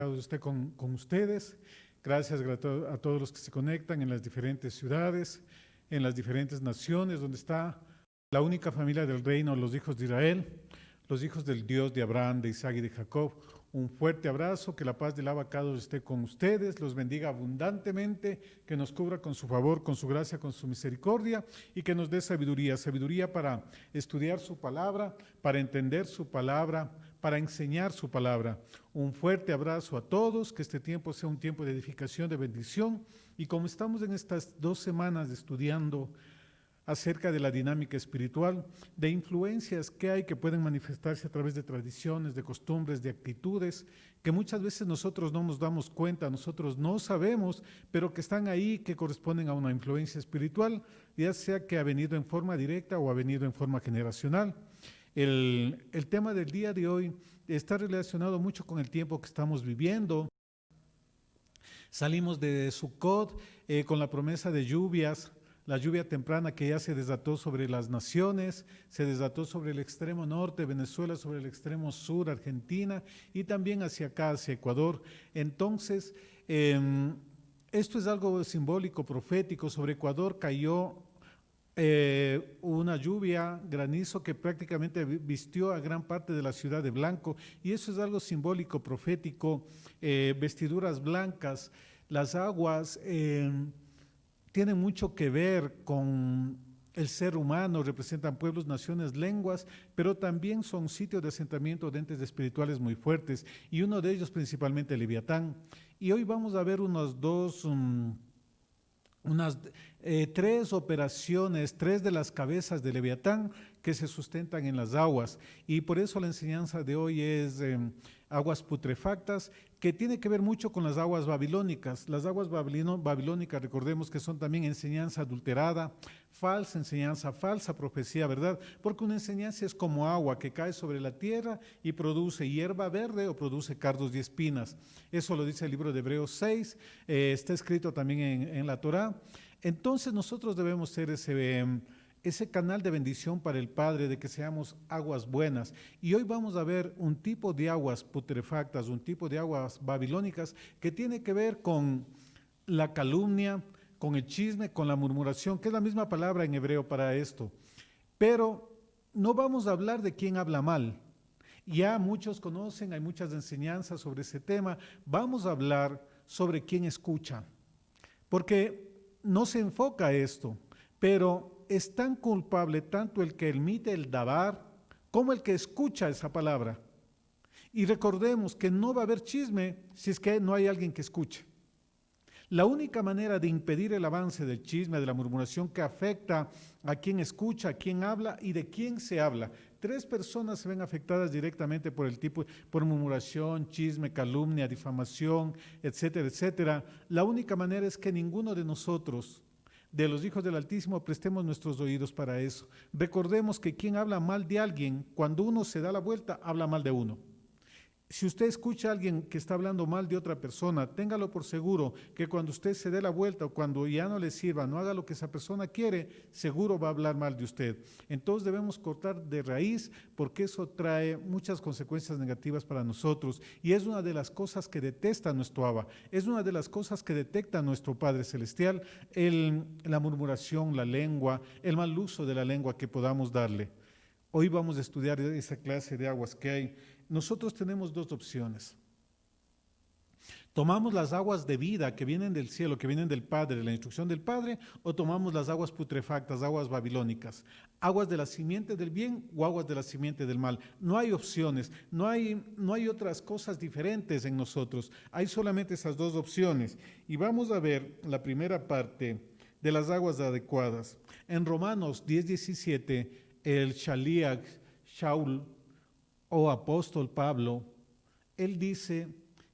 esté con ustedes. Gracias a todos los que se conectan en las diferentes ciudades, en las diferentes naciones, donde está la única familia del reino, los hijos de Israel, los hijos del Dios de Abraham, de Isaac y de Jacob. Un fuerte abrazo, que la paz del Abacados esté con ustedes, los bendiga abundantemente, que nos cubra con su favor, con su gracia, con su misericordia y que nos dé sabiduría, sabiduría para estudiar su palabra, para entender su palabra, para enseñar su palabra. Un fuerte abrazo a todos, que este tiempo sea un tiempo de edificación, de bendición, y como estamos en estas 2 semanas estudiando acerca de la dinámica espiritual, de influencias que hay que pueden manifestarse a través de tradiciones, de costumbres, de actitudes, que muchas veces nosotros no nos damos cuenta, nosotros no sabemos, pero que están ahí, que corresponden a una influencia espiritual, ya sea que ha venido en forma directa o ha venido en forma generacional. El tema del día de hoy está relacionado mucho con el tiempo que estamos viviendo. Salimos de Sukkot con la promesa de lluvias, la lluvia temprana que ya se desató sobre las naciones, se desató sobre el extremo norte, Venezuela, sobre el extremo sur, Argentina, y también hacia acá, hacia Ecuador. Entonces, esto es algo simbólico, profético. Sobre Ecuador cayó una lluvia, granizo que prácticamente vistió a gran parte de la ciudad de blanco, y eso es algo simbólico, profético. Vestiduras blancas, las aguas tienen mucho que ver con el ser humano, representan pueblos, naciones, lenguas, pero también son sitios de asentamiento de entes espirituales muy fuertes, y uno de ellos principalmente Leviatán. Y hoy vamos a ver unas 3 operaciones, 3 de las cabezas de Leviatán que se sustentan en las aguas, y por eso la enseñanza de hoy es aguas putrefactas, que tiene que ver mucho con las aguas babilónicas. Las aguas babilónicas, recordemos que son también enseñanza adulterada, falsa enseñanza, falsa profecía, ¿verdad? Porque una enseñanza es como agua que cae sobre la tierra y produce hierba verde o produce cardos y espinas. Eso lo dice el libro de Hebreos 6, está escrito también en la Torá. Entonces nosotros debemos ser ese canal de bendición para el Padre, de que seamos aguas buenas. Y hoy vamos a ver un tipo de aguas putrefactas, un tipo de aguas babilónicas que tiene que ver con la calumnia, con el chisme, con la murmuración, que es la misma palabra en hebreo para esto. Pero no vamos a hablar de quién habla mal. Ya muchos conocen, hay muchas enseñanzas sobre ese tema. Vamos a hablar sobre quién escucha, porque no se enfoca esto, pero es tan culpable tanto el que emite el dabar como el que escucha esa palabra. Y recordemos que no va a haber chisme si es que no hay alguien que escuche. La única manera de impedir el avance del chisme, de la murmuración, que afecta a quien escucha, a quien habla y de quién se habla. 3 personas se ven afectadas directamente por murmuración, chisme, calumnia, difamación, etcétera, etcétera. La única manera es que ninguno de nosotros, de los hijos del Altísimo, prestemos nuestros oídos para eso. Recordemos que quien habla mal de alguien, cuando uno se da la vuelta, habla mal de uno. Si usted escucha a alguien que está hablando mal de otra persona, téngalo por seguro que cuando usted se dé la vuelta o cuando ya no le sirva, no haga lo que esa persona quiere, seguro va a hablar mal de usted. Entonces debemos cortar de raíz, porque eso trae muchas consecuencias negativas para nosotros, y es una de las cosas que detesta nuestro Abba, es una de las cosas que detecta nuestro Padre Celestial, la murmuración, la lengua, el mal uso de la lengua que podamos darle. Hoy vamos a estudiar esa clase de aguas que hay. Nosotros tenemos 2 opciones. Tomamos las aguas de vida que vienen del cielo, que vienen del Padre, de la instrucción del Padre, o tomamos las aguas putrefactas, aguas babilónicas, aguas de la simiente del bien o aguas de la simiente del mal. No hay opciones, no hay otras cosas diferentes en nosotros, hay solamente esas 2 opciones. Y vamos a ver la primera parte de las aguas adecuadas. En Romanos 10:17, el Shaliach, Shaul, o apóstol Pablo, él dice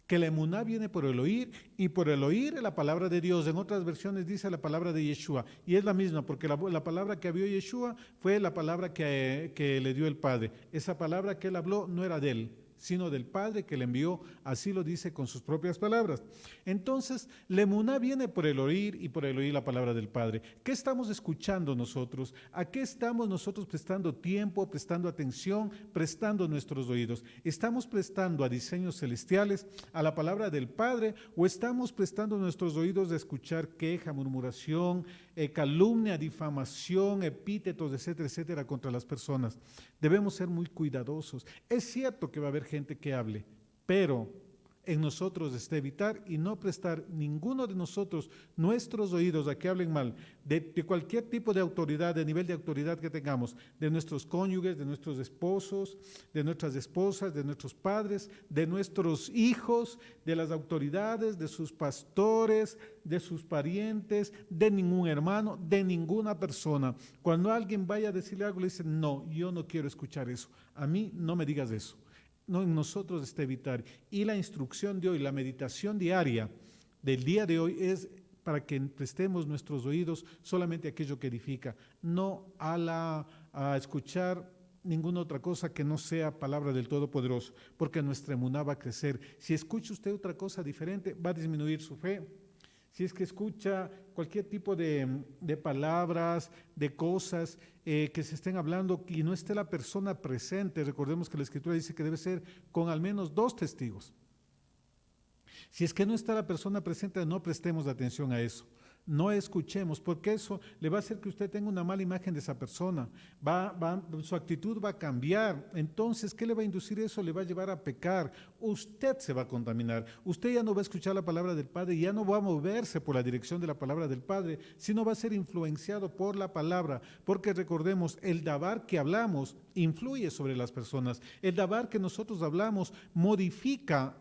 que la emuná viene por el oír, y por el oír la palabra de Dios. En otras versiones dice la palabra de Yeshua, y es la misma, porque la palabra que vio Yeshua fue la palabra que le dio el Padre. Esa palabra que él habló no era de él, sino del Padre que le envió, así lo dice con sus propias palabras. Entonces, la emuná viene por el oír y por el oír la palabra del Padre. ¿Qué estamos escuchando nosotros? ¿A qué estamos nosotros prestando tiempo, prestando atención, prestando nuestros oídos? ¿Estamos prestando a diseños celestiales, a la palabra del Padre, o estamos prestando nuestros oídos a escuchar queja, murmuración, calumnia, difamación, epítetos, etcétera, etcétera, contra las personas? Debemos ser muy cuidadosos. Es cierto que va a haber gente que hable, pero en nosotros está evitar y no prestar ninguno de nosotros nuestros oídos a que hablen mal de cualquier tipo de autoridad, de nivel de autoridad que tengamos, de nuestros cónyuges, de nuestros esposos, de nuestras esposas, de nuestros padres, de nuestros hijos, de las autoridades, de sus pastores, de sus parientes, de ningún hermano, de ninguna persona. Cuando alguien vaya a decirle algo, le dicen, no, yo no quiero escuchar eso, a mí no me digas eso. No, en nosotros está evitar. Y la instrucción de hoy, la meditación diaria del día de hoy es para que prestemos nuestros oídos solamente a aquello que edifica, no a escuchar ninguna otra cosa que no sea palabra del Todopoderoso, porque nuestra emuná va a crecer. Si escucha usted otra cosa diferente, va a disminuir su fe. Si es que escucha cualquier tipo de palabras, de cosas que se estén hablando y no esté la persona presente, recordemos que la Escritura dice que debe ser con al menos 2 testigos. Si es que no está la persona presente, no prestemos atención a eso. No escuchemos, porque eso le va a hacer que usted tenga una mala imagen de esa persona, su actitud va a cambiar. Entonces, ¿qué le va a inducir eso? Le va a llevar a pecar, usted se va a contaminar, usted ya no va a escuchar la palabra del Padre, ya no va a moverse por la dirección de la palabra del Padre, sino va a ser influenciado por la palabra, porque recordemos, el dabar que hablamos influye sobre las personas, el dabar que nosotros hablamos modifica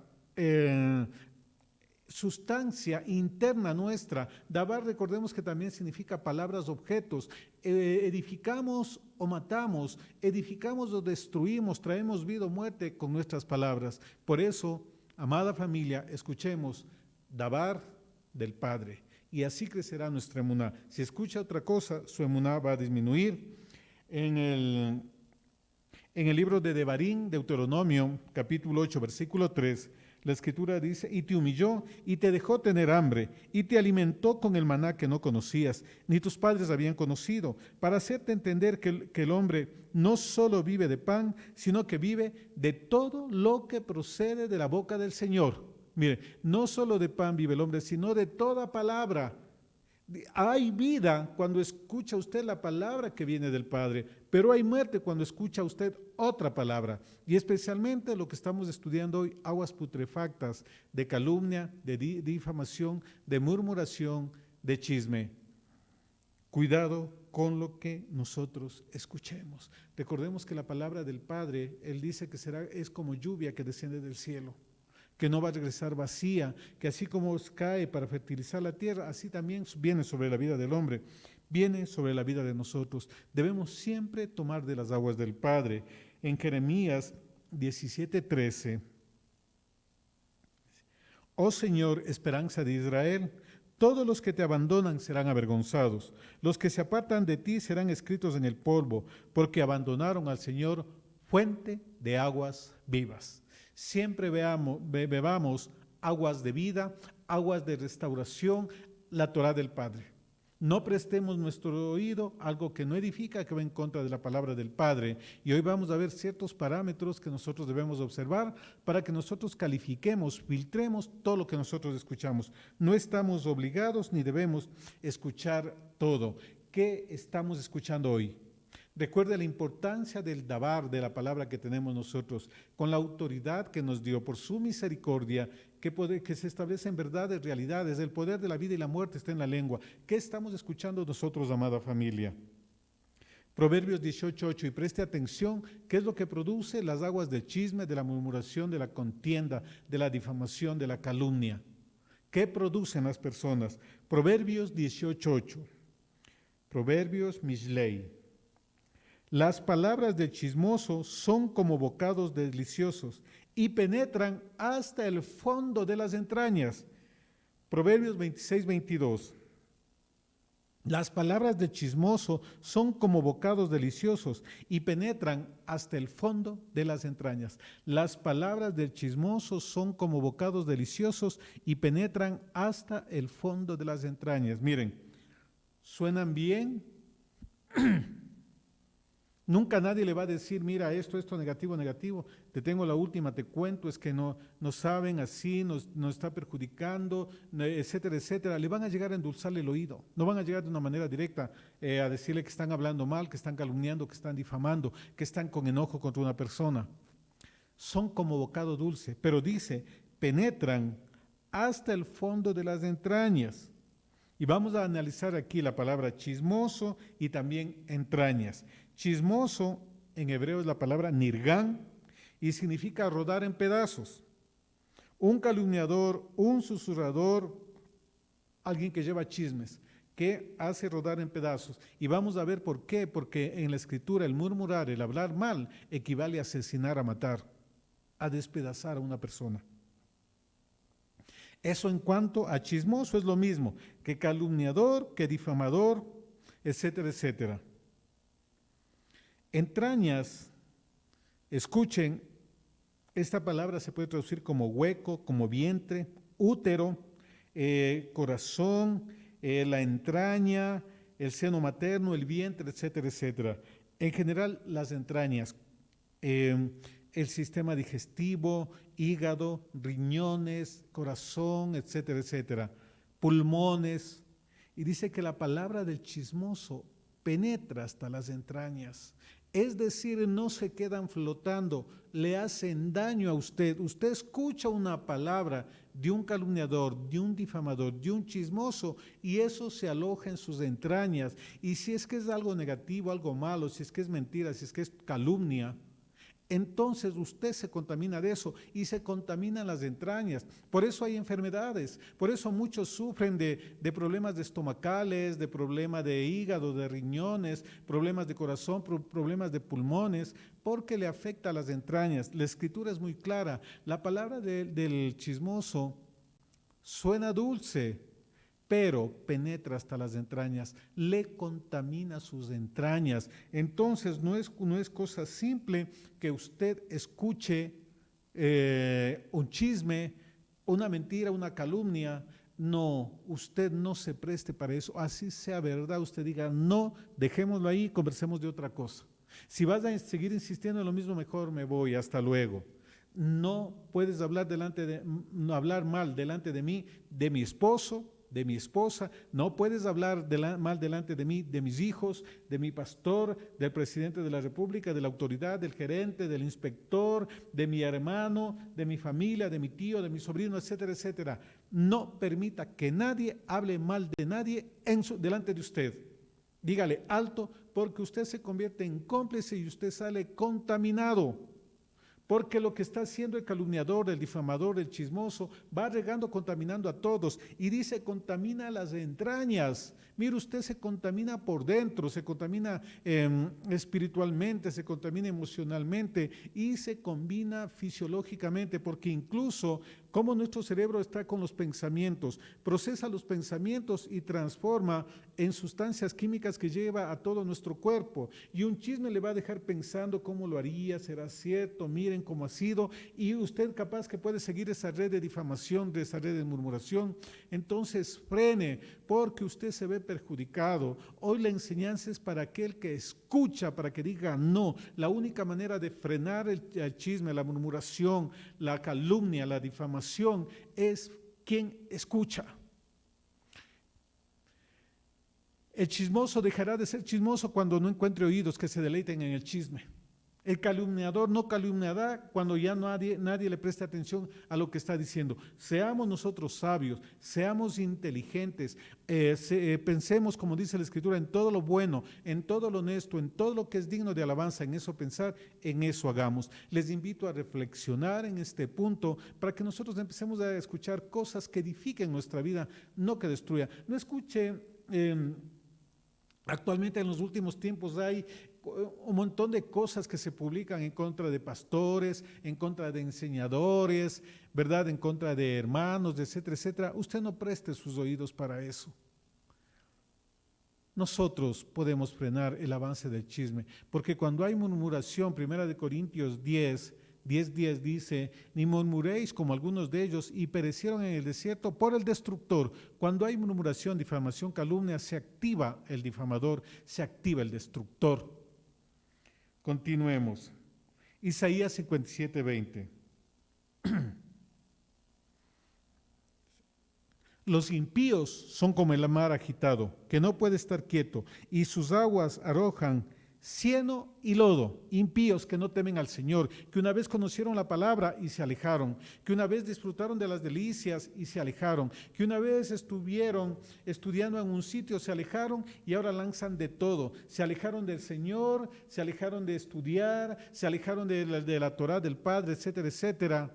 sustancia interna nuestra. Dabar, recordemos que también significa palabras, objetos. Edificamos o matamos, edificamos o destruimos, traemos vida o muerte con nuestras palabras. Por eso, amada familia, escuchemos Dabar del Padre y así crecerá nuestra emuná. Si escucha otra cosa, su emuná va a disminuir. En el libro de Devarim, Deuteronomio, capítulo 8, versículo 3, la Escritura dice, y te humilló y te dejó tener hambre y te alimentó con el maná que no conocías, ni tus padres habían conocido, para hacerte entender que el hombre no solo vive de pan, sino que vive de todo lo que procede de la boca del Señor. Mire, no solo de pan vive el hombre, sino de toda palabra. Hay vida cuando escucha usted la palabra que viene del Padre, pero hay muerte cuando escucha usted otra palabra. Y especialmente lo que estamos estudiando hoy, aguas putrefactas, de calumnia, de difamación, de murmuración, de chisme. Cuidado con lo que nosotros escuchemos. Recordemos que la palabra del Padre, Él dice que es como lluvia que desciende del cielo, que no va a regresar vacía, que así como cae para fertilizar la tierra, así también viene sobre la vida del hombre, viene sobre la vida de nosotros. Debemos siempre tomar de las aguas del Padre. En Jeremías 17:13, oh Señor, esperanza de Israel, todos los que te abandonan serán avergonzados, los que se apartan de ti serán escritos en el polvo, porque abandonaron al Señor, fuente de aguas vivas. Siempre bebamos aguas de vida, aguas de restauración, la Torá del Padre. No prestemos nuestro oído a algo que no edifica, que va en contra de la palabra del Padre. Y hoy vamos a ver ciertos parámetros que nosotros debemos observar para que nosotros califiquemos, filtremos todo lo que nosotros escuchamos. No estamos obligados ni debemos escuchar todo. ¿Qué estamos escuchando hoy? Recuerde la importancia del dabar, de la palabra que tenemos nosotros, con la autoridad que nos dio por su misericordia, que se establecen verdades, realidades. El poder de la vida y la muerte está en la lengua. ¿Qué estamos escuchando nosotros, amada familia? Proverbios 18:8, y preste atención, ¿qué es lo que produce las aguas del chisme, de la murmuración, de la contienda, de la difamación, de la calumnia? ¿Qué producen las personas? Proverbios 18:8. Proverbios Mishlei. Las palabras del chismoso son como bocados deliciosos y penetran hasta el fondo de las entrañas. Proverbios 26:22. Las palabras de chismoso son como bocados deliciosos y penetran hasta el fondo de las entrañas. Las palabras del chismoso son como bocados deliciosos y penetran hasta el fondo de las entrañas. Miren, suenan bien. Nunca nadie le va a decir, mira, esto negativo, negativo. Te tengo la última, te cuento, es que no saben así, nos está perjudicando, etcétera, etcétera. Le van a llegar a endulzarle el oído. No van a llegar de una manera directa a decirle que están hablando mal, que están calumniando, que están difamando, que están con enojo contra una persona. Son como bocado dulce, pero dice, penetran hasta el fondo de las entrañas. Y vamos a analizar aquí la palabra chismoso y también entrañas. Chismoso en hebreo es la palabra nirgán y significa rodar en pedazos. Un calumniador, un susurrador, alguien que lleva chismes, que hace rodar en pedazos. Y vamos a ver por qué, porque en la escritura el murmurar, el hablar mal, equivale a asesinar, a matar, a despedazar a una persona. Eso en cuanto a chismoso es lo mismo que calumniador, que difamador, etcétera, etcétera. Entrañas, escuchen, esta palabra se puede traducir como hueco, como vientre, útero, corazón, la entraña, el seno materno, el vientre, etcétera, etcétera. En general, las entrañas, el sistema digestivo, hígado, riñones, corazón, etcétera, etcétera, pulmones. Y dice que la palabra del chismoso penetra hasta las entrañas. Es decir, no se quedan flotando, le hacen daño a usted. Usted escucha una palabra de un calumniador, de un difamador, de un chismoso, y eso se aloja en sus entrañas. Y si es que es algo negativo, algo malo, si es que es mentira, si es que es calumnia, entonces usted se contamina de eso y se contaminan las entrañas. Por eso hay enfermedades, por eso muchos sufren de problemas de estomacales, de problemas de hígado, de riñones, problemas de corazón, problemas de pulmones, porque le afecta a las entrañas. La escritura es muy clara. La palabra del chismoso suena dulce, pero penetra hasta las entrañas, le contamina sus entrañas. Entonces no es cosa simple que usted escuche un chisme, una mentira, una calumnia. No, usted no se preste para eso. Así sea verdad, usted diga, no, dejémoslo ahí, conversemos de otra cosa. Si vas a seguir insistiendo en lo mismo, mejor me voy, hasta luego. No puedes hablar hablar mal delante de mí, de mi esposo, de mi esposa, no puedes hablar mal delante de mí, de mis hijos, de mi pastor, del presidente de la República, de la autoridad, del gerente, del inspector, de mi hermano, de mi familia, de mi tío, de mi sobrino, etcétera, etcétera. No permita que nadie hable mal de nadie delante de usted. Dígale alto, porque usted se convierte en cómplice y usted sale contaminado. Porque lo que está haciendo el calumniador, el difamador, el chismoso, va regando, contaminando a todos. Y dice, contamina las entrañas. Mire, usted se contamina por dentro, se contamina espiritualmente, se contamina emocionalmente y se combina fisiológicamente, porque incluso como nuestro cerebro está con los pensamientos, procesa los pensamientos y transforma en sustancias químicas que lleva a todo nuestro cuerpo. Y un chisme le va a dejar pensando cómo lo haría, será cierto, miren cómo ha sido, y usted capaz que puede seguir esa red de difamación, de esa red de murmuración. Entonces frene, porque usted se ve perjudicado. Hoy la enseñanza es para aquel que escucha, para que diga no. La única manera de frenar el chisme, la murmuración, la calumnia, la difamación, es quien escucha. El chismoso dejará de ser chismoso cuando no encuentre oídos que se deleiten en el chisme. El calumniador no calumniará cuando ya nadie le preste atención a lo que está diciendo. Seamos nosotros sabios, seamos inteligentes, pensemos, como dice la Escritura, en todo lo bueno, en todo lo honesto, en todo lo que es digno de alabanza, en eso pensar, en eso hagamos. Les invito a reflexionar en este punto para que nosotros empecemos a escuchar cosas que edifiquen nuestra vida, no que destruyan. No escuche... Actualmente en los últimos tiempos hay un montón de cosas que se publican en contra de pastores, en contra de enseñadores, ¿verdad? En contra de hermanos, etcétera, etcétera. Usted no preste sus oídos para eso. nosotros podemos frenar el avance del chisme, porque cuando hay murmuración, 1 Corintios 10:10 dice, ni murmuréis como algunos de ellos y perecieron en el desierto por el destructor. Cuando hay murmuración, difamación, calumnia, se activa el difamador, se activa el destructor. Continuemos. Isaías 57:20. Los impíos son como el mar agitado, que no puede estar quieto, y sus aguas arrojan cieno y lodo. Impíos que no temen al Señor, que una vez conocieron la palabra y se alejaron, que una vez disfrutaron de las delicias y se alejaron, que una vez estuvieron estudiando en un sitio, se alejaron y ahora lanzan de todo. Se alejaron del Señor, se alejaron de estudiar, se alejaron de la Torá del Padre, etcétera, etcétera.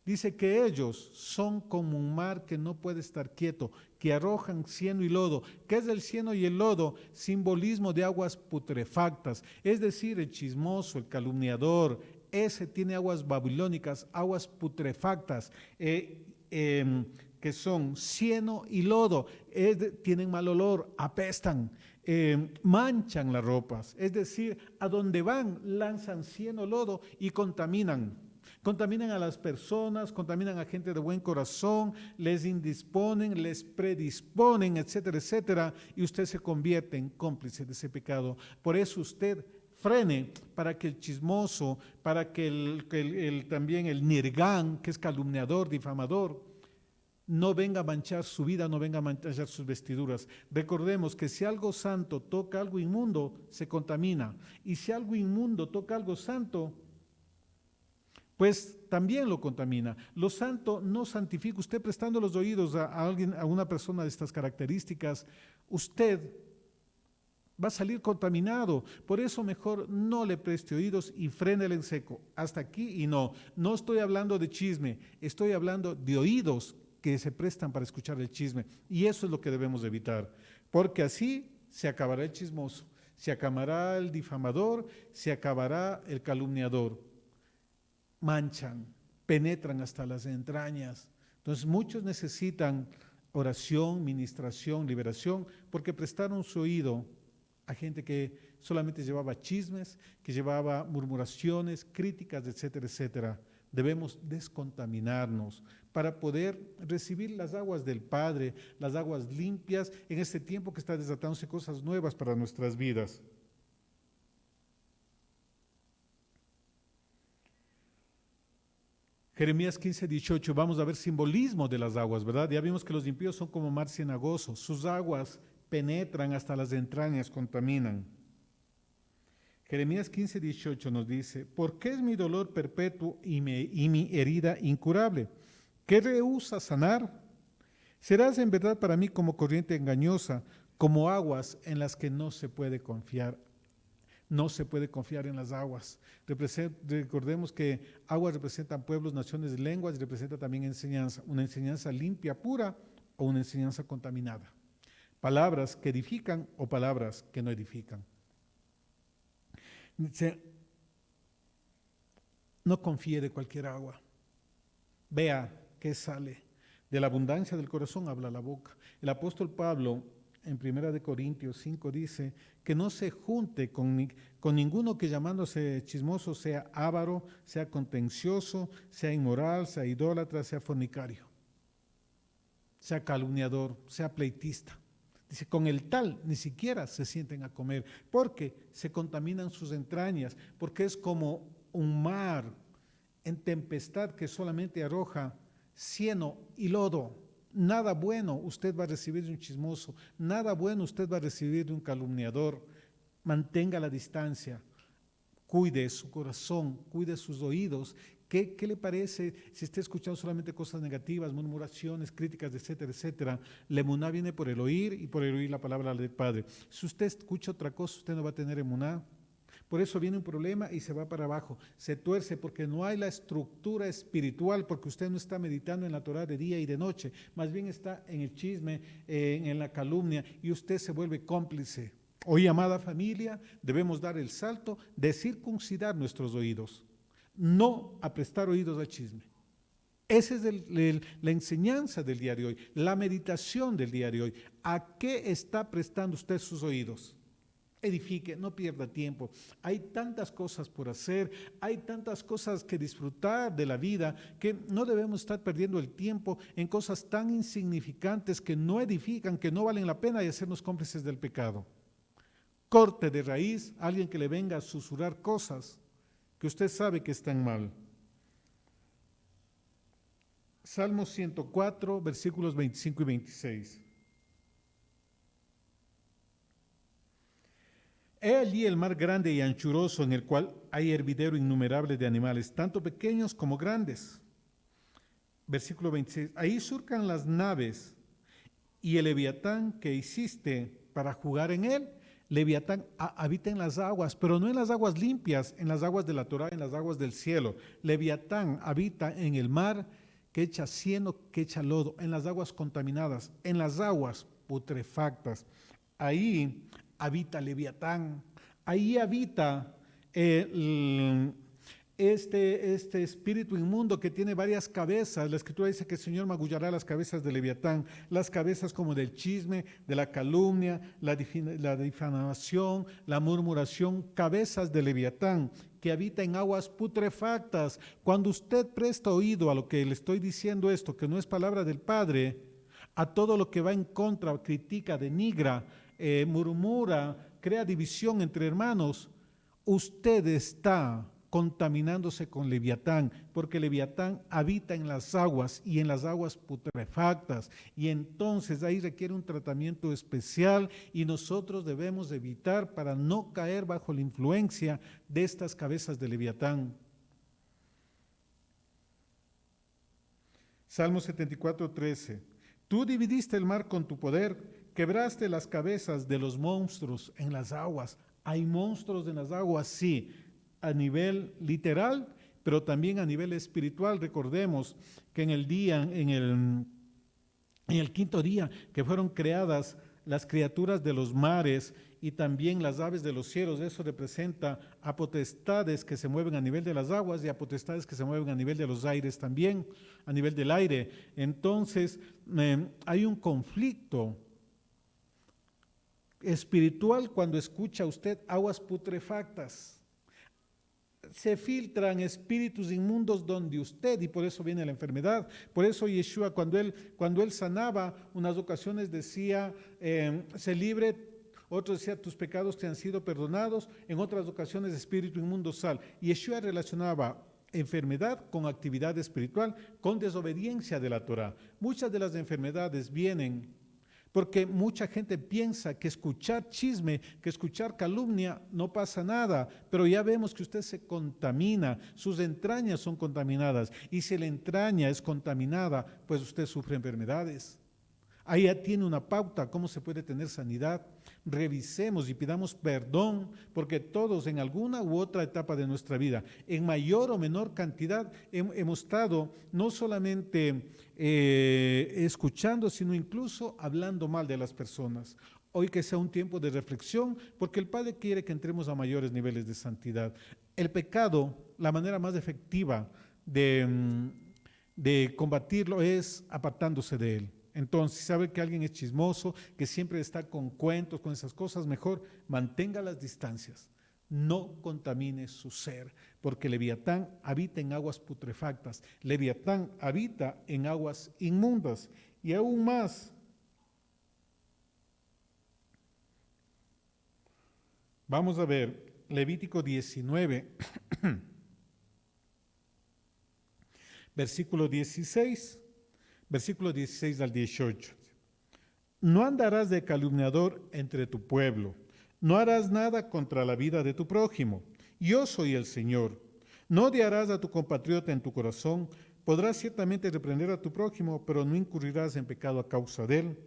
Dice que ellos son como un mar que no puede estar quieto, que arrojan cieno y lodo. ¿Qué es el cieno y el lodo? Simbolismo de aguas putrefactas, es decir, el chismoso, el calumniador, ese tiene aguas babilónicas, aguas putrefactas, que son cieno y lodo, tienen mal olor, apestan, manchan las ropas, es decir, a donde van lanzan cieno, lodo y contaminan. Contaminan a las personas, contaminan a gente de buen corazón, les indisponen, les predisponen, etcétera, etcétera, y usted se convierte en cómplice de ese pecado. Por eso usted frene para que el chismoso, para que también el nirgán, que es calumniador, difamador, no venga a manchar su vida, no venga a manchar sus vestiduras. Recordemos que si algo santo toca algo inmundo, se contamina. Y si algo inmundo toca algo santo, pues también lo contamina. Lo santo no santifica. Usted prestando los oídos a alguien, a una persona de estas características, usted va a salir contaminado. Por eso mejor no le preste oídos y frénele en seco. Hasta aquí y no. No estoy hablando de chisme, estoy hablando de oídos que se prestan para escuchar el chisme. Y eso es lo que debemos evitar. Porque así se acabará el chismoso, se acabará el difamador, se acabará el calumniador. Manchan, penetran hasta las entrañas. Entonces muchos necesitan oración, ministración, liberación, porque prestaron su oído a gente que solamente llevaba chismes, que llevaba murmuraciones, críticas, etcétera, etcétera. Debemos descontaminarnos para poder recibir las aguas del Padre, las aguas limpias en este tiempo que está desatándose cosas nuevas para nuestras vidas. Jeremías 15:18, vamos a ver simbolismo de las aguas, ¿verdad? Ya vimos que los impíos son como mar cenagoso, sus aguas penetran hasta las entrañas, contaminan. Jeremías 15:18 nos dice, ¿por qué es mi dolor perpetuo y mi herida incurable? ¿Qué rehúsa sanar? Serás en verdad para mí como corriente engañosa, como aguas en las que no se puede confiar. No se puede confiar en las aguas. Recordemos que aguas representan pueblos, naciones, lenguas, y representa también enseñanza, una enseñanza limpia, pura o una enseñanza contaminada. Palabras que edifican o palabras que no edifican. No confíe de cualquier agua. Vea qué sale. De la abundancia del corazón habla la boca. El apóstol Pablo en 1 Corintios 5 dice que no se junte con ninguno que llamándose chismoso sea avaro, sea contencioso, sea inmoral, sea idólatra, sea fornicario, sea calumniador, sea pleitista. Dice, con el tal ni siquiera se sienten a comer, porque se contaminan sus entrañas, porque es como un mar en tempestad que solamente arroja cieno y lodo. Nada bueno usted va a recibir de un chismoso, nada bueno usted va a recibir de un calumniador. Mantenga la distancia, cuide su corazón, cuide sus oídos. ¿Qué le parece si está escuchando solamente cosas negativas, murmuraciones, críticas, etcétera, etcétera? La emuná viene por el oír y por el oír la palabra del Padre. Si usted escucha otra cosa, usted no va a tener emuná. Por eso viene un problema y se va para abajo, se tuerce porque no hay la estructura espiritual, porque usted no está meditando en la Torá de día y de noche, más bien está en el chisme, en la calumnia, y usted se vuelve cómplice. Hoy, amada familia, debemos dar el salto de circuncidar nuestros oídos, no a prestar oídos al chisme. Esa es la enseñanza del día de hoy, la meditación del día de hoy. ¿A qué está prestando usted sus oídos? Edifique, no pierda tiempo. Hay tantas cosas por hacer, hay tantas cosas que disfrutar de la vida, que no debemos estar perdiendo el tiempo en cosas tan insignificantes que no edifican, que no valen la pena y hacernos cómplices del pecado. Corte de raíz a alguien que le venga a susurrar cosas que usted sabe que están mal. Salmo 104, versículos 25 y 26. He allí el mar grande y anchuroso, en el cual hay hervidero innumerable de animales, tanto pequeños como grandes. Versículo 26. Ahí surcan las naves y el leviatán que hiciste para jugar en él. Leviatán habita en las aguas, pero no en las aguas limpias, en las aguas de la Torá, en las aguas del cielo. Leviatán habita en el mar que echa cieno, que echa lodo, en las aguas contaminadas, en las aguas putrefactas. Ahí habita Leviatán, ahí habita este espíritu inmundo que tiene varias cabezas. La Escritura dice que el Señor magullará las cabezas de Leviatán, las cabezas como del chisme, de la calumnia, la difamación, la murmuración, cabezas de Leviatán que habita en aguas putrefactas. Cuando usted presta oído a lo que le estoy diciendo esto, que no es palabra del Padre, a todo lo que va en contra, critica, denigra, murmura, crea división entre hermanos, usted está contaminándose con Leviatán, porque Leviatán habita en las aguas y en las aguas putrefactas, y entonces ahí requiere un tratamiento especial y nosotros debemos evitar para no caer bajo la influencia de estas cabezas de Leviatán. Salmo 74, 13. Tú dividiste el mar con tu poder, quebraste las cabezas de los monstruos en las aguas. ¿Hay monstruos en las aguas? Sí, a nivel literal, pero también a nivel espiritual. Recordemos que en el quinto día que fueron creadas las criaturas de los mares y también las aves de los cielos, eso representa a potestades que se mueven a nivel de las aguas y a potestades que se mueven a nivel de los aires también, a nivel del aire. Entonces, hay un conflicto espiritual cuando escucha usted aguas putrefactas. Se filtran espíritus inmundos donde usted, y por eso viene la enfermedad. Por eso Yeshua, cuando él sanaba, unas ocasiones decía, se libre, otros decía, tus pecados te han sido perdonados, en otras ocasiones, espíritu inmundo sal. Yeshua relacionaba enfermedad con actividad espiritual, con desobediencia de la Torah. Muchas de las enfermedades vienen porque mucha gente piensa que escuchar chisme, que escuchar calumnia, no pasa nada, pero ya vemos que usted se contamina, sus entrañas son contaminadas, y si la entraña es contaminada, pues usted sufre enfermedades. Ahí ya tiene una pauta, cómo se puede tener sanidad. Revisemos y pidamos perdón, porque todos en alguna u otra etapa de nuestra vida, en mayor o menor cantidad, hemos estado no solamente escuchando, sino incluso hablando mal de las personas. Hoy que sea un tiempo de reflexión, porque el Padre quiere que entremos a mayores niveles de santidad. El pecado, la manera más efectiva de combatirlo es apartándose de él. Entonces, si sabe que alguien es chismoso, que siempre está con cuentos, con esas cosas, mejor mantenga las distancias. No contamine su ser, porque Leviatán habita en aguas putrefactas. Leviatán habita en aguas inmundas. Y aún más, vamos a ver Levítico 19, versículo 16. Versículo 16 al 18. No andarás de calumniador entre tu pueblo, no harás nada contra la vida de tu prójimo. Yo soy el Señor. No odiarás a tu compatriota en tu corazón, podrás ciertamente reprender a tu prójimo, pero no incurrirás en pecado a causa de él.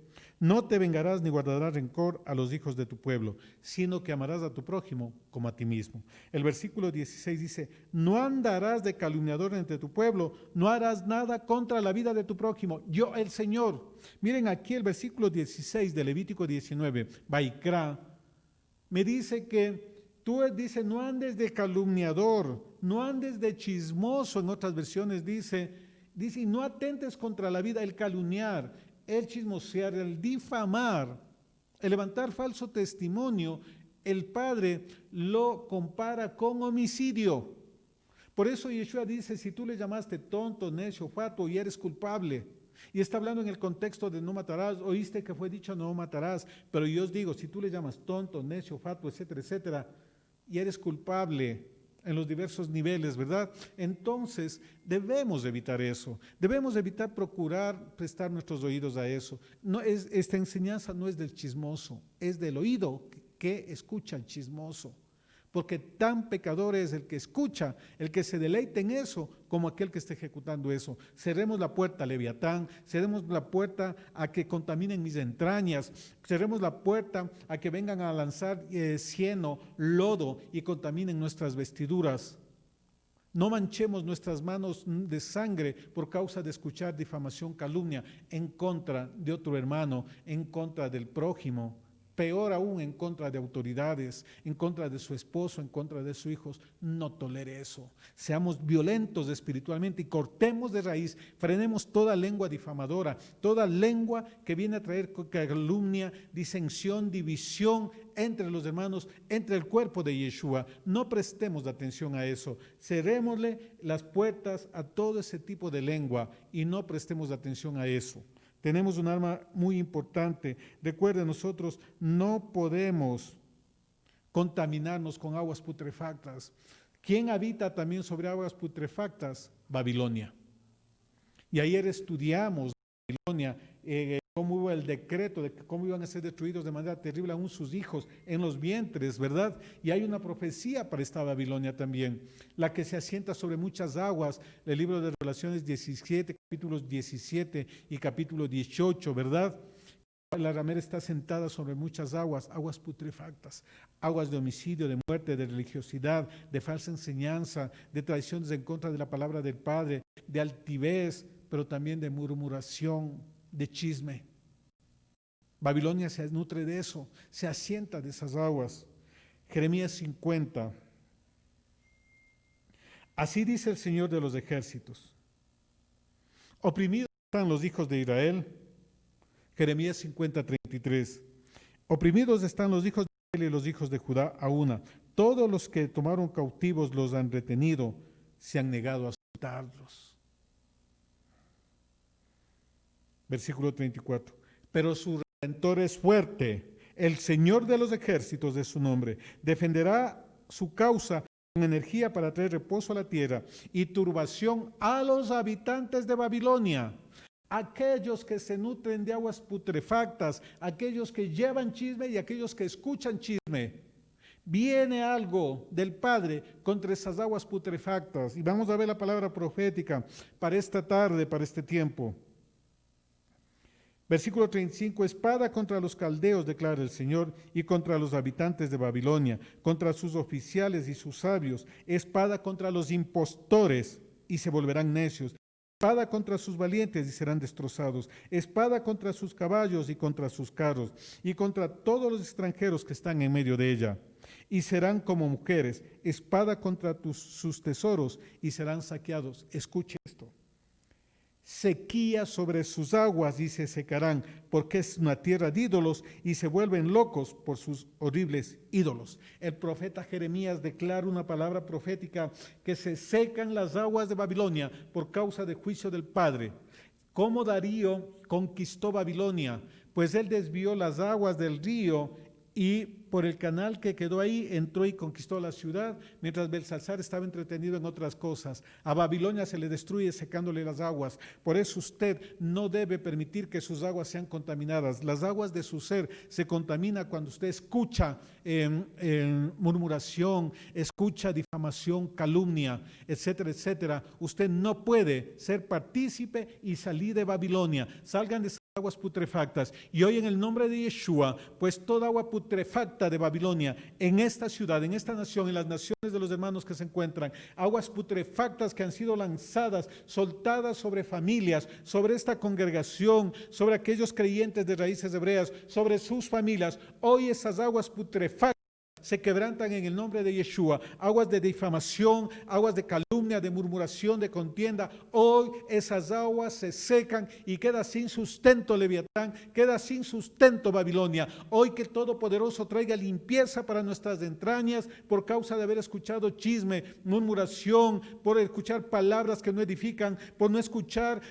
No te vengarás ni guardarás rencor a los hijos de tu pueblo, sino que amarás a tu prójimo como a ti mismo. El versículo 16 dice, no andarás de calumniador entre tu pueblo, no harás nada contra la vida de tu prójimo, yo el Señor. Miren aquí el versículo 16 de Levítico 19, Vaikra, me dice que dice, no andes de calumniador, no andes de chismoso, en otras versiones dice, Dice, y no atentes contra la vida, el calumniar, el chismosear, el difamar, el levantar falso testimonio. El Padre lo compara con homicidio. Por eso Yeshua dice, si tú le llamaste tonto, necio, fatuo y eres culpable, y está hablando en el contexto de no matarás, oíste que fue dicho no matarás, pero yo os digo, si tú le llamas tonto, necio, fatuo, etcétera, etcétera, y eres culpable en los diversos niveles, ¿verdad? Entonces debemos evitar eso, debemos evitar procurar prestar nuestros oídos a eso. No es, esta enseñanza no es del chismoso, es del oído que escucha el chismoso. Porque tan pecador es el que escucha, el que se deleita en eso, como aquel que está ejecutando eso. Cerremos la puerta a Leviatán, cerremos la puerta a que contaminen mis entrañas, cerremos la puerta a que vengan a lanzar cieno, lodo y contaminen nuestras vestiduras. No manchemos nuestras manos de sangre por causa de escuchar difamación, calumnia en contra de otro hermano, en contra del prójimo. Peor aún, en contra de autoridades, en contra de su esposo, en contra de sus hijos. No tolere eso. Seamos violentos espiritualmente y cortemos de raíz, frenemos toda lengua difamadora, toda lengua que viene a traer calumnia, disensión, división entre los hermanos, entre el cuerpo de Yeshua. No prestemos atención a eso. Cerrémosle las puertas a todo ese tipo de lengua y no prestemos atención a eso. Tenemos un arma muy importante. Recuerden, nosotros no podemos contaminarnos con aguas putrefactas. ¿Quién habita también sobre aguas putrefactas? Babilonia. Y ayer estudiamos Babilonia, cómo hubo el decreto de cómo iban a ser destruidos de manera terrible aún sus hijos en los vientres, ¿verdad? Y hay una profecía para esta Babilonia también, la que se asienta sobre muchas aguas, el libro de Revelaciones 17, capítulos 17 y capítulo 18, ¿verdad? La ramera está sentada sobre muchas aguas, aguas putrefactas, aguas de homicidio, de muerte, de religiosidad, de falsa enseñanza, de traiciones en contra de la palabra del Padre, de altivez, pero también de murmuración, de chisme. Babilonia se nutre de eso, se asienta de esas aguas. Jeremías 50. Así dice el Señor de los ejércitos. Oprimidos están los hijos de Israel. Jeremías 50, 33. Oprimidos están los hijos de Israel y los hijos de Judá a una. Todos los que tomaron cautivos los han retenido, se han negado a soltarlos. Versículo 34. Pero su Redentor es fuerte, el Señor de los ejércitos es su nombre. Defenderá su causa con energía para traer reposo a la tierra y turbación a los habitantes de Babilonia. Aquellos que se nutren de aguas putrefactas, aquellos que llevan chisme y aquellos que escuchan chisme. Viene algo del Padre contra esas aguas putrefactas. Y vamos a ver la palabra profética para esta tarde, para este tiempo. Versículo 35, espada contra los caldeos, declara el Señor, y contra los habitantes de Babilonia, contra sus oficiales y sus sabios, espada contra los impostores, y se volverán necios, espada contra sus valientes, y serán destrozados, espada contra sus caballos y contra sus carros, y contra todos los extranjeros que están en medio de ella, y serán como mujeres, espada contra sus tesoros, y serán saqueados. Escuche esto. Sequía sobre sus aguas y se secarán, porque es una tierra de ídolos y se vuelven locos por sus horribles ídolos. El profeta Jeremías declara una palabra profética que se secan las aguas de Babilonia por causa del juicio del Padre. ¿Cómo Darío conquistó Babilonia? Pues él desvió las aguas del río y por el canal que quedó ahí entró y conquistó la ciudad, mientras Belsasar estaba entretenido en otras cosas. A Babilonia se le destruye secándole las aguas. Por eso usted no debe permitir que sus aguas sean contaminadas. Las aguas de su ser se contaminan cuando usted escucha murmuración, escucha difamación, calumnia, etcétera, etcétera. Usted no puede ser partícipe y salir de Babilonia. Salgan de aguas putrefactas. Y hoy en el nombre de Yeshua, pues toda agua putrefacta de Babilonia, en esta ciudad, en esta nación, en las naciones de los hermanos que se encuentran, aguas putrefactas que han sido lanzadas, soltadas sobre familias, sobre esta congregación, sobre aquellos creyentes de raíces hebreas, sobre sus familias, hoy esas aguas putrefactas se quebrantan en el nombre de Yeshua. Aguas de difamación, aguas de calumnia, de murmuración, de contienda. Hoy esas aguas se secan y queda sin sustento Leviatán, queda sin sustento Babilonia. Hoy que el Todopoderoso traiga limpieza para nuestras entrañas por causa de haber escuchado chisme, murmuración, por escuchar palabras que no edifican, por no escuchar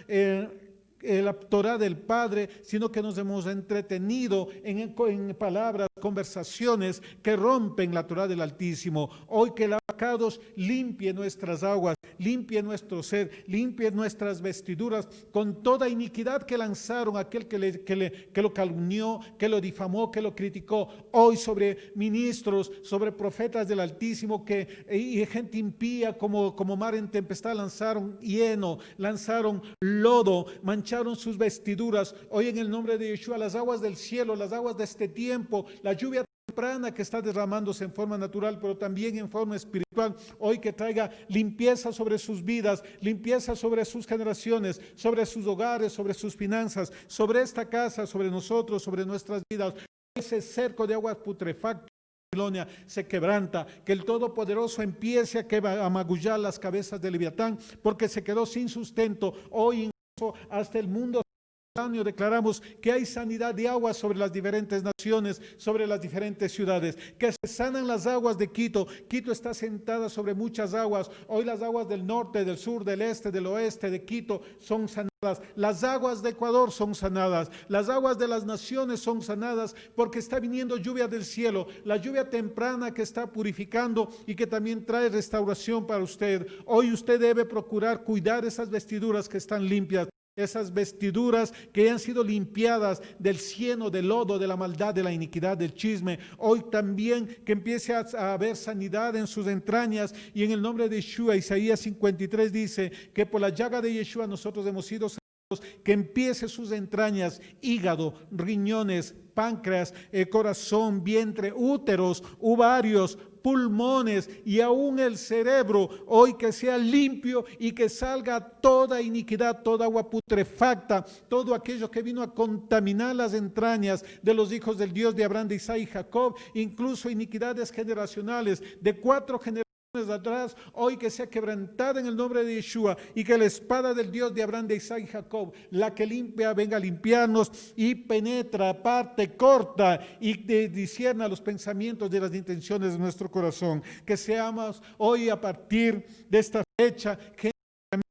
la Torah del Padre, sino que nos hemos entretenido en palabras, conversaciones que rompen la Torah del Altísimo. Hoy que el Abacados limpie nuestras aguas, limpie nuestro ser, limpie nuestras vestiduras con toda iniquidad que lanzaron aquel que lo calumnió, que lo difamó, que lo criticó. Hoy sobre ministros, sobre profetas del Altísimo y gente impía como mar en tempestad lanzaron hieno, lanzaron lodo, mancharon sus vestiduras. Hoy en el nombre de Yeshua, las aguas del cielo, las aguas de este tiempo, la lluvia temprana que está derramándose en forma natural, pero también en forma espiritual, hoy que traiga limpieza sobre sus vidas, limpieza sobre sus generaciones, sobre sus hogares, sobre sus finanzas, sobre esta casa, sobre nosotros, sobre nuestras vidas. Ese cerco de aguas putrefactas Babilonia se quebranta, que el Todopoderoso empiece a magullar las cabezas de Leviatán, porque se quedó sin sustento. Hoy hasta el mundo declaramos que hay sanidad de aguas sobre las diferentes naciones, sobre las diferentes ciudades, que se sanan las aguas de Quito. Quito está sentada sobre muchas aguas. Hoy las aguas del norte, del sur, del este, del oeste de Quito son sanadas. Las aguas de Ecuador son sanadas. Las aguas de las naciones son sanadas porque está viniendo lluvia del cielo, la lluvia temprana que está purificando y que también trae restauración para usted. Hoy usted debe procurar cuidar esas vestiduras que están limpias, esas vestiduras que han sido limpiadas del cieno, del lodo, de la maldad, de la iniquidad, del chisme. Hoy también que empiece a haber sanidad en sus entrañas, y en el nombre de Yeshua. Isaías 53 dice que por la llaga de Yeshua nosotros hemos sido sanados, que empiece sus entrañas, hígado, riñones, páncreas, corazón, vientre, úteros, ovarios, pulmones y aún el cerebro, hoy que sea limpio y que salga toda iniquidad, toda agua putrefacta, todo aquello que vino a contaminar las entrañas de los hijos del Dios de Abraham, de Isaac y Jacob, incluso iniquidades generacionales de 4 generaciones atrás, hoy que sea quebrantada en el nombre de Yeshua, y que la espada del Dios de Abraham, de Isaac y Jacob, la que limpia, venga a limpiarnos y penetra, parte, corta y discierna los pensamientos de las intenciones de nuestro corazón. Que seamos hoy, a partir de esta fecha,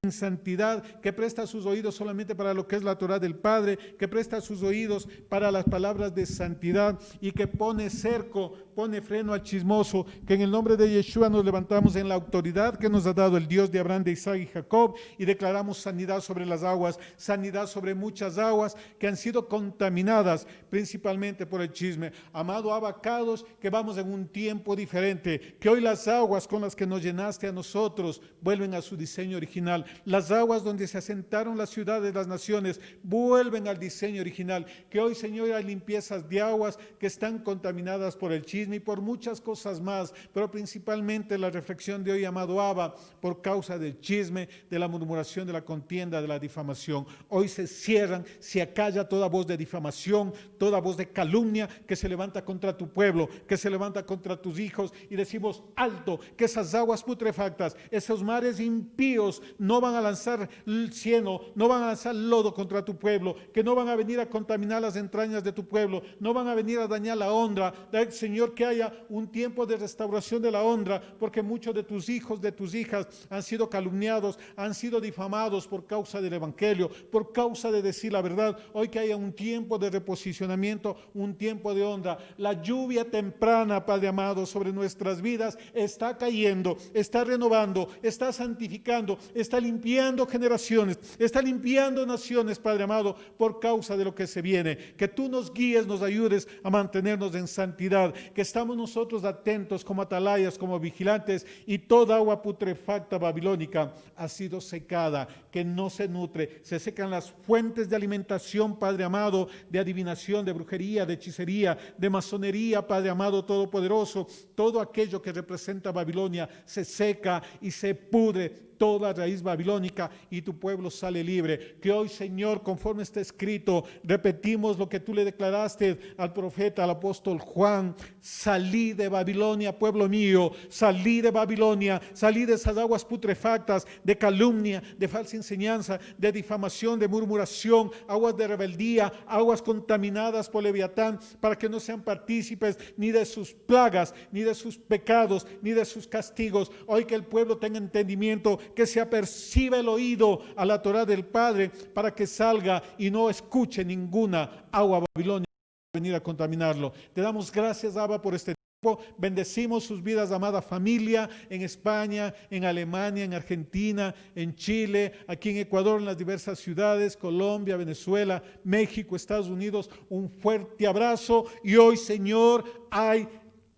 en santidad, que presta sus oídos solamente para lo que es la Torah del Padre, que presta sus oídos para las palabras de santidad, y que pone cerco, pone freno al chismoso. Que en el nombre de Yeshua nos levantamos en la autoridad que nos ha dado el Dios de Abraham, de Isaac y Jacob, y declaramos sanidad sobre las aguas, sanidad sobre muchas aguas que han sido contaminadas principalmente por el chisme. Amado Abacados, que vamos en un tiempo diferente, que hoy las aguas con las que nos llenaste a nosotros vuelven a su diseño original. Las aguas donde se asentaron las ciudades, las naciones, vuelven al diseño original. Que hoy, Señor, hay limpiezas de aguas que están contaminadas por el chisme y por muchas cosas más, pero principalmente la reflexión de hoy, amado Abba, por causa del chisme, de la murmuración, de la contienda, de la difamación. Hoy se cierran, se acalla toda voz de difamación, toda voz de calumnia que se levanta contra tu pueblo, que se levanta contra tus hijos, y decimos alto, que esas aguas putrefactas, esos mares impíos no van a lanzar cieno, no van a lanzar lodo contra tu pueblo, que no van a venir a contaminar las entrañas de tu pueblo, no van a venir a dañar la honra. Señor, que haya un tiempo de restauración de la honra, porque muchos de tus hijos, de tus hijas han sido calumniados, han sido difamados por causa del evangelio, por causa de decir la verdad. Hoy que haya un tiempo de reposicionamiento, un tiempo de honra. La lluvia temprana, Padre amado, sobre nuestras vidas está cayendo, está renovando, está santificando, está limpiando generaciones, está limpiando naciones, Padre amado, por causa de lo que se viene. Que tú nos guíes, nos ayudes a mantenernos en santidad, que estamos nosotros atentos como atalayas, como vigilantes, y toda agua putrefacta babilónica ha sido secada, que no se nutre. Se secan las fuentes de alimentación, Padre amado, de adivinación, de brujería, de hechicería, de masonería, Padre amado todopoderoso. Todo aquello que representa Babilonia se seca y se pudre. toda raíz babilónica y tu pueblo sale libre. Que hoy, Señor, conforme está escrito, repetimos lo que tú le declaraste al profeta, al apóstol Juan: salí de Babilonia, pueblo mío, salí de Babilonia, salí de esas aguas putrefactas, de calumnia, de falsa enseñanza, de difamación, de murmuración, aguas de rebeldía, aguas contaminadas por Leviatán, para que no sean partícipes ni de sus plagas, ni de sus pecados, ni de sus castigos. Hoy que el pueblo tenga entendimiento, que se aperciba el oído a la Torá del Padre, para que salga y no escuche ninguna agua babilónica venir a contaminarlo. Te damos gracias, Abba, por este tiempo. Bendecimos sus vidas, amada familia, en España, en Alemania, en Argentina, en Chile, aquí en Ecuador, en las diversas ciudades, Colombia, Venezuela, México, Estados Unidos. Un fuerte abrazo. Y hoy, Señor, hay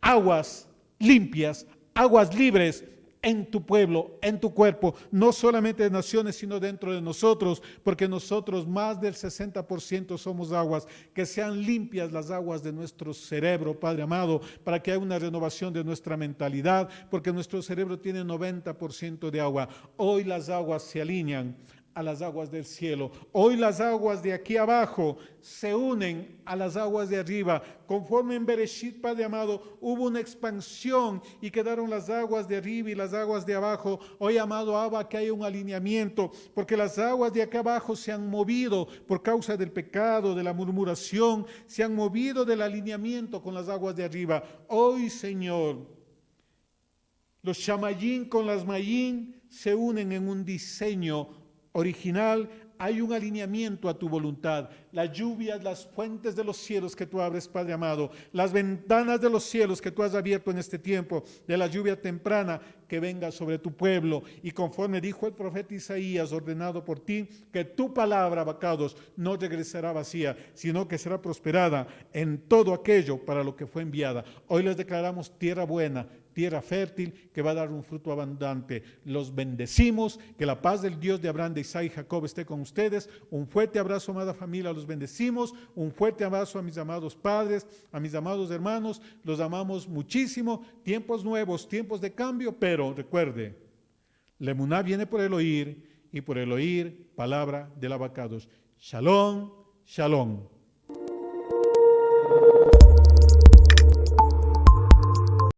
aguas limpias, aguas libres en tu pueblo, en tu cuerpo, no solamente de naciones, sino dentro de nosotros, porque nosotros más del 60% somos aguas. Que sean limpias las aguas de nuestro cerebro, Padre amado, para que haya una renovación de nuestra mentalidad, porque nuestro cerebro tiene 90% de agua. Hoy las aguas se alinean a las aguas del cielo. Hoy las aguas de aquí abajo se unen a las aguas de arriba. Conforme en Bereshit, Padre amado, hubo una expansión y quedaron las aguas de arriba y las aguas de abajo. Hoy, amado Abba, que hay un alineamiento, porque las aguas de acá abajo se han movido por causa del pecado, de la murmuración, se han movido del alineamiento con las aguas de arriba. Hoy, Señor, los shamayín con las mayín se unen en un diseño original. Hay un alineamiento a tu voluntad. Las lluvias, las fuentes de los cielos que tú abres, Padre amado, las ventanas de los cielos que tú has abierto en este tiempo, de la lluvia temprana, que venga sobre tu pueblo. Y conforme dijo el profeta Isaías, ordenado por ti, que tu palabra, abacados, no regresará vacía, sino que será prosperada en todo aquello para lo que fue enviada. Hoy les declaramos tierra buena, tierra fértil, que va a dar un fruto abundante. Los bendecimos. Que la paz del Dios de Abraham, de Isaac y Jacob esté con ustedes. Un fuerte abrazo, amada familia, los bendecimos. Un fuerte abrazo a mis amados padres, a mis amados hermanos. Los amamos muchísimo. Tiempos nuevos, tiempos de cambio, pero recuerde, la emuná viene por el oír, y por el oír palabra del abacados. Shalom, shalom.